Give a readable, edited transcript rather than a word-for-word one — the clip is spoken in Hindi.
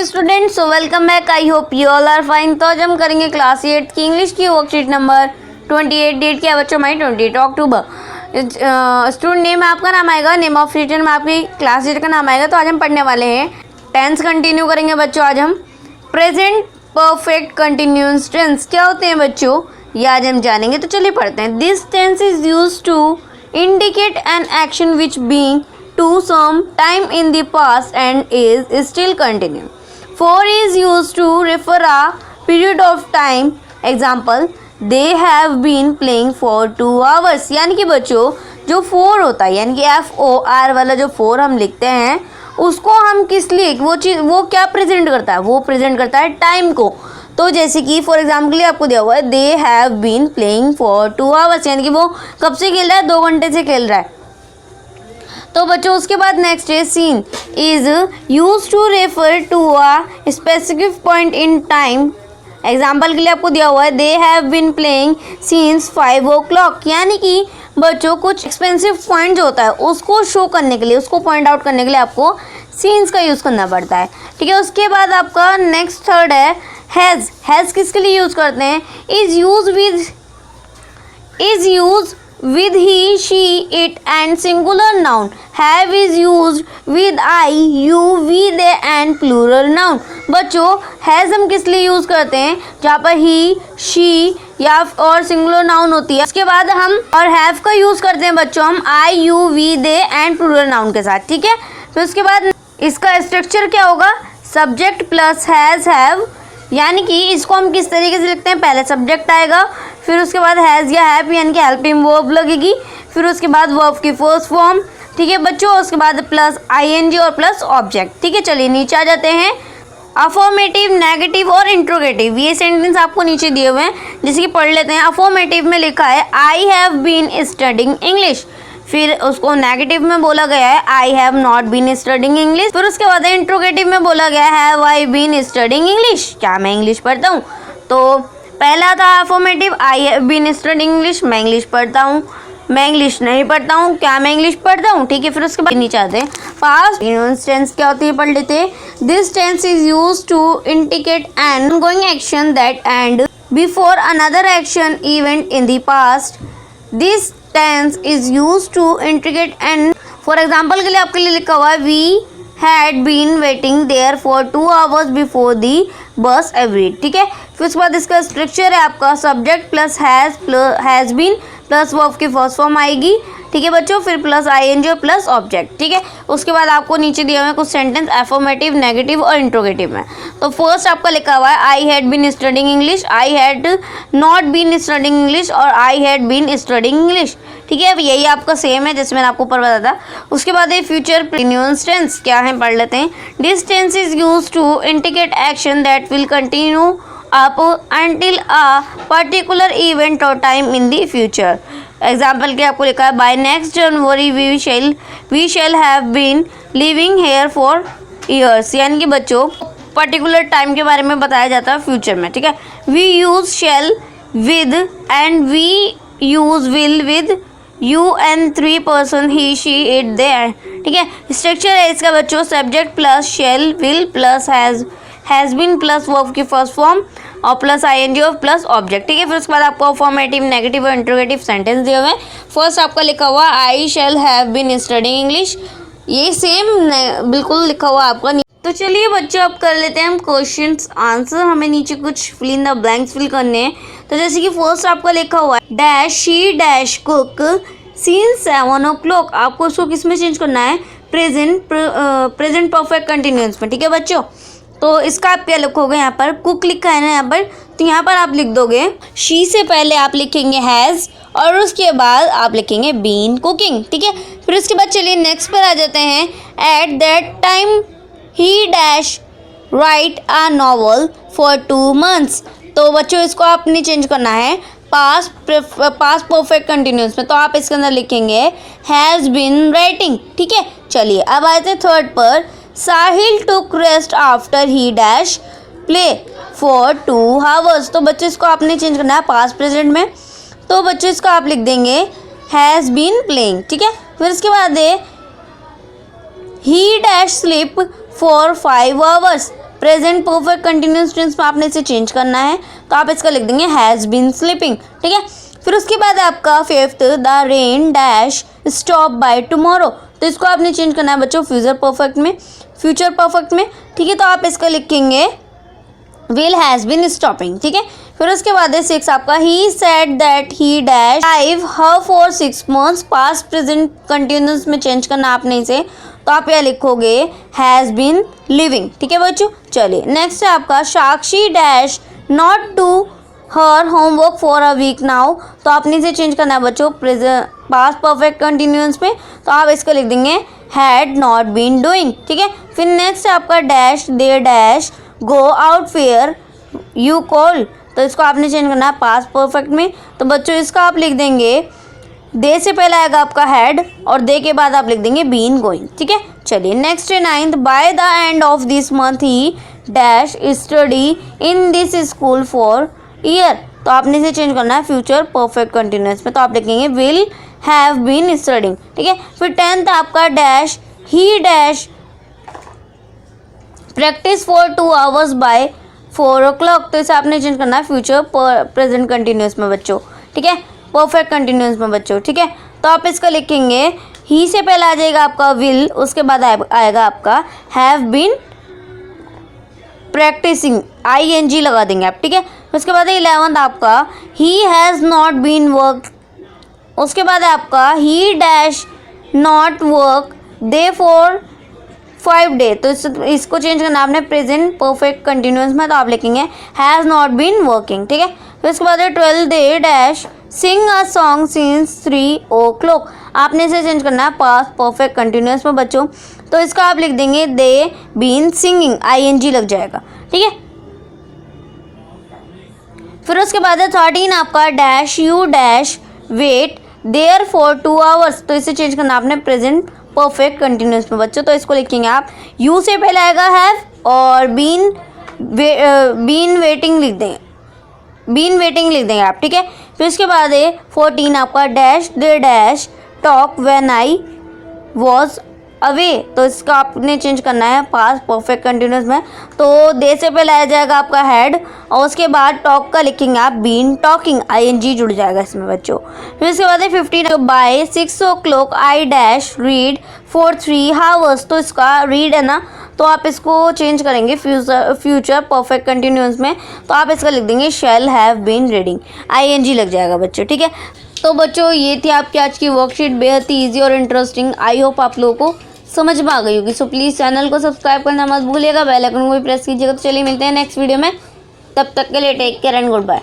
Students, so welcome back. I hope you all are fine. तो आज हम करेंगे क्लास 8 की इंग्लिश की वर्कशीट नंबर 28। डेट क्या है बच्चों हमारी 28 अक्टूबर। स्टूडेंट नेम आपका नाम आएगा, नेम ऑफ रीजन में आपकी क्लास टीचर का नाम आएगा। तो आज हम पढ़ने वाले हैं टेंस कंटिन्यू करेंगे बच्चों। आज हम प्रेजेंट परफेक्ट कंटिन्यूअस टेंस क्या होते हैं बच्चों, ये आज हम जानेंगे। तो चलिए पढ़ते हैं। This tense is used to indicate an action which being to some time in the past and is still continuing. For is used to refer a period of time. Example, they have been playing for 2 hours. यानी कि बच्चों जो 4 होता है, यानी कि FOR वाला जो 4 हम लिखते हैं उसको हम किस लिए, वो क्या प्रेजेंट करता है, वो प्रेजेंट करता है टाइम को। तो जैसे कि फॉर एग्जाम्पल आपको दिया हुआ है they have been playing for 2 hours, यानी कि वो कब से खेल रहा है, 2 घंटे से खेल रहा है। तो बच्चों उसके बाद नेक्स्ट है since is use to refer to a specific point in time. Example के लिए आपको दिया हुआ है they have been playing since 5 o'clock, यानी कि बच्चों कुछ एक्सपेंसिव पॉइंट जो होता है उसको शो करने के लिए, उसको पॉइंट आउट करने के लिए आपको सीन्स का यूज़ करना पड़ता है। ठीक है, उसके बाद आपका नेक्स्ट थर्ड है हैज़। हैज़ किसके लिए यूज़ करते हैं, is use with he, she, it and singular noun. Have is used with I, you, we, they and plural noun. बच्चों has हम किस लिए यूज़ करते हैं, जहाँ पर he, she या और singular noun होती है। उसके बाद हम और have का यूज़ करते हैं बच्चों हम I, you, we, they and plural noun के साथ। ठीक है, फिर उसके बाद इसका स्ट्रक्चर क्या होगा, सब्जेक्ट प्लस हैज़ हैव, यानी कि इसको हम किस तरीके से लिखते हैं, पहले सब्जेक्ट आएगा, फिर उसके बाद हैज़ या हैव यानी कि हेल्पिंग वर्ब लगेगी, फिर उसके बाद वर्ब की फर्स्ट फॉर्म। ठीक है बच्चों, उसके बाद प्लस ING और प्लस ऑब्जेक्ट। ठीक है, चलिए नीचे आ जाते हैं। अफर्मेटिव, नेगेटिव और इंट्रोगेटिव, ये सेंटेंस आपको नीचे दिए हुए हैं, जैसे कि पढ़ लेते हैं। अफर्मेटिव में लिखा है I have been studying English, फिर उसको नेगेटिव में बोला गया है I have not been studying English, फिर उसके बाद इंट्रोगेटिव में बोला गया है have I been studying English, क्या मैं इंग्लिश पढ़ता हूँ। तो पहला था affirmative I have been studying English, मैं इंग्लिश पढ़ता हूँ, मैं इंग्लिश नहीं पढ़ता हूँ, क्या मैं इंग्लिश पढ़ता हूँ। ठीक है, फिर उसके बाद नीचे आते हैं पास्ट टेंस क्या होती है, पढ़ लेते हैं। This tense is use to indicate an ongoing action that end before another action event in the past. This tense is use to indicate an, फॉर एग्जाम्पल के लिए आपके लिए लिखा हुआ है we had been waiting there for 2 hours before the bus every. ठीक है, फिर उसके बाद इसका स्ट्रक्चर है आपका subject plus has been plus verb की फर्स्ट फॉर्म आएगी। ठीक है बच्चों, फिर प्लस ING और प्लस ऑब्जेक्ट। ठीक है, उसके बाद आपको नीचे दिए हुए हैं कुछ सेंटेंस अफर्मेटिव, नेगेटिव और इंट्रोगेटिव में। तो फर्स्ट आपका लिखा हुआ है I had been studying English, I had not been studying English और I had been studying English. ठीक है, यही आपका सेम है जैसे मैंने आपको ऊपर बताया था। उसके बाद ये फ्यूचर कंटिन्यूअस टेंस क्या है, पढ़ लेते हैं। This tense is used to indicate action that will continue up until a particular event or time in the future. Example के आपको लिखा है by next January we shall have been living here for years, यानी कि बच्चों पर्टिकुलर टाइम के बारे में बताया जाता है फ्यूचर में। ठीक है, we use shall with and we use will with you and 3 person he, she, it, they. ठीक है, स्ट्रक्चर है इसका बच्चों subject plus shall, will plus has been plus verb की फर्स्ट फॉर्म और प्लस ING और प्लस ऑब्जेक्ट। ठीक है, फिर उसके बाद आपको अफर्मेटिव, नेगेटिव और इंट्रोगेटिव सेंटेंस दिए हुए हैं। फर्स्ट आपका लिखा हुआ I shall have been studying English, ये सेम बिल्कुल लिखा हुआ आपका। तो चलिए बच्चों अब कर लेते हैं हम क्वेश्चंस आंसर। हमें नीचे कुछ fill in the blanks fill करने हैं। तो जैसे कि फर्स्ट आपका लिखा हुआ है dash she dash cook since 7 o'clock, आपको उसको किस में चेंज करना है, प्रेजेंट परफेक्ट कंटिन्यूअस में। ठीक है बच्चों, तो इसका आप क्या लिखोगे, यहाँ पर कुक लिखा है ना यहाँ पर, तो यहाँ पर आप लिख दोगे शी से पहले आप लिखेंगे हैज़ और उसके बाद आप लिखेंगे बीन कुकिंग। ठीक है, फिर उसके बाद चलिए नेक्स्ट पर आ जाते हैं। At that time he dash right a novel for 2 months। तो बच्चों इसको आपने चेंज करना है पास्ट परफेक्ट कंटिन्यूअस में, तो आप इसके अंदर लिखेंगे हैज़ बीन राइटिंग। ठीक है, चलिए अब आए थे थर्ड पर। Sahil took rest after he dash play for 2 hours। तो बच्चों इसको आपने चेंज करना है पास्ट प्रेजेंट में, तो बच्चों इसको आप लिख देंगे हैज़ बीन प्लेइंग। ठीक है, फिर इसके बाद ही dash sleep for 5 hours। Present perfect continuous tense में आपने इसे चेंज करना है, तो आप इसका लिख देंगे हैज़ बीन स्लीपिंग, ठीक है। फिर उसके बाद आपका fifth, the rain dash stop by tomorrow, तो इसको आपने चेंज करना है बच्चों फ्यूचर परफेक्ट में, ठीक है। तो आप इसका लिखेंगे विल हैज़ बीन स्टॉपिंग, ठीक है। फिर उसके बाद है 6 आपका, he said that he dash drive her for 6 months, past present continuous में चेंज करना आपने इसे, तो आप यह लिखोगे हैज़ बीन लिविंग, ठीक है बच्चों। चलिए नेक्स्ट है आपका, Sakshi dash not to her homework for a week now, तो आपने इसे चेंज करना है बच्चों पास्ट परफेक्ट कंटिन्यूअस में, तो आप इसको लिख देंगे हैड नॉट बीन डूइंग, ठीक है। फिर नेक्स्ट है आपका dash they dash go out fair you call, तो इसको आपने चेंज करना है पास्ट परफेक्ट में, तो बच्चों इसका आप लिख देंगे दे से पहले आएगा आपका हैड और दे के बाद आप लिख देंगे बीन गोइंग, ठीक है। चलिए नेक्स्ट है 9th, by the end of this month he dash study in this school for year, तो आपने इसे चेंज करना है फ्यूचर परफेक्ट कंटिन्यूअस में, तो आप लिखेंगे विल हैव बीन स्टडिंग, ठीक है। फिर 10th आपका dash he dash practice for 2 hours by 4 o'clock, तो इसे आपने चेंज करना है फ्यूचर प्रेजेंट कंटिन्यूअस में बच्चों, ठीक है, परफेक्ट कंटिन्यूअस में बच्चों, ठीक है। तो आप इसका लिखेंगे ही से पहले आ जाएगा आपका विल, उसके बाद आएगा आपका हैव बीन प्रैक्टिसिंग, ING लगा देंगे आप, ठीक है। उसके बाद 11th आपका he has not been work, उसके बाद है आपका he dash not work they for 5 days, तो इसको चेंज करना आपने प्रेजेंट परफेक्ट कंटिन्यूअस में, तो आप लिखेंगे हैज़ नॉट बीन वर्किंग, ठीक है। फिर उसके बाद है 12 they dash sing a song since 3 o'clock, आपने इसे चेंज करना है पास्ट परफेक्ट कंटिन्यूअस में बच्चों, तो इसका आप लिख देंगे दे बीन सिंगिंग, ING लग जाएगा, ठीक है। फिर उसके बाद है 13 आपका dash you dash wait there for 2 hours, तो इसे चेंज करना आपने प्रेजेंट परफेक्ट कंटिन्यूअस में बच्चों, तो इसको लिखेंगे आप यू से पहले आएगा हैव और बीन वेटिंग लिख देंगे आप, ठीक है। फिर उसके बाद है 14 आपका dash they dash talk when I was away, तो इसका आपने चेंज करना है पास्ट परफेक्ट कंटिन्यूअस में, तो दे से पहले आ जाएगा आपका हैड और उसके बाद टॉक का लिखेंगे आप बीन टॉकिंग, ING जुड़ जाएगा इसमें बच्चों। फिर उसके बाद है 15 by 6 o'clock I dash read for 3 hours, तो इसका रीड है ना, तो आप इसको चेंज करेंगे फ्यूचर परफेक्ट कंटिन्यूअस में, तो आप इसका लिख देंगे shall have been reading, ING लग जाएगा बच्चों, ठीक है। तो बच्चों ये थी आपकी आज की वर्कशीट, बेहद ही ईजी और इंटरेस्टिंग, आई होप आप लोगों को समझ में आ गई होगी। सो प्लीज़ चैनल को सब्सक्राइब करना मत भूलिएगा, बेल आइकन को भी प्रेस कीजिएगा। तो चलिए मिलते हैं नेक्स्ट वीडियो में, तब तक के लिए take care and good bye.